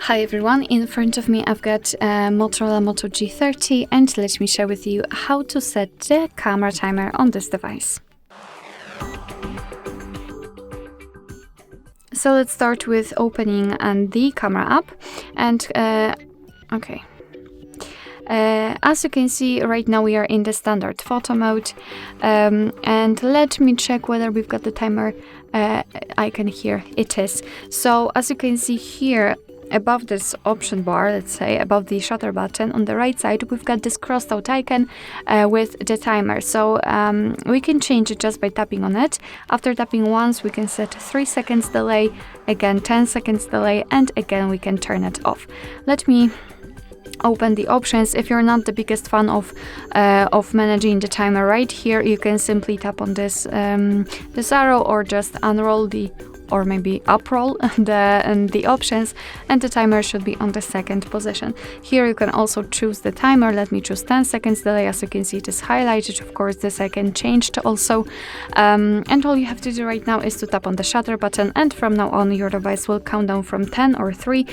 Hi everyone, in front of me I've got a Motorola Moto G30 and let me share with you how to set the camera timer on this device. So let's start with opening the camera app and as you can see right now we are in the standard photo mode and let me check whether we've got the timer icon here. It is. So as you can see here, above this option bar, let's say above the shutter button on the right side, we've got this crossed out icon with the timer. So we can change it just by tapping on it. After tapping once, we can set 3 seconds delay, again 10 seconds delay, and again we can turn it off. Let me open the options. If you're not the biggest fan of managing the timer right here, you can simply tap on this arrow or just unroll or maybe uproll the options, and the timer should be on the second position. Here you can also choose the timer. Let me choose 10 seconds delay. As you can see, it is highlighted. Of course, the second changed also. And all you have to do right now is to tap on the shutter button, and from now on your device will count down from 10 or 3,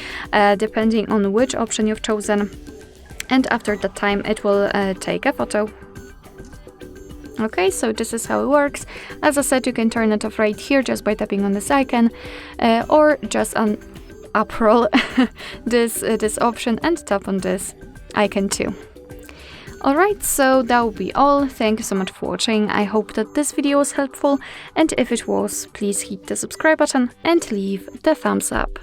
depending on which option you've chosen. And after that time, it will take a photo. Okay, so this is how it works. As I said, you can turn it off right here just by tapping on this icon, or just uproll this option and tap on this icon too. Alright, so that will be all. Thank you so much for watching. I hope that this video was helpful, and if it was, please hit the subscribe button and leave the thumbs up.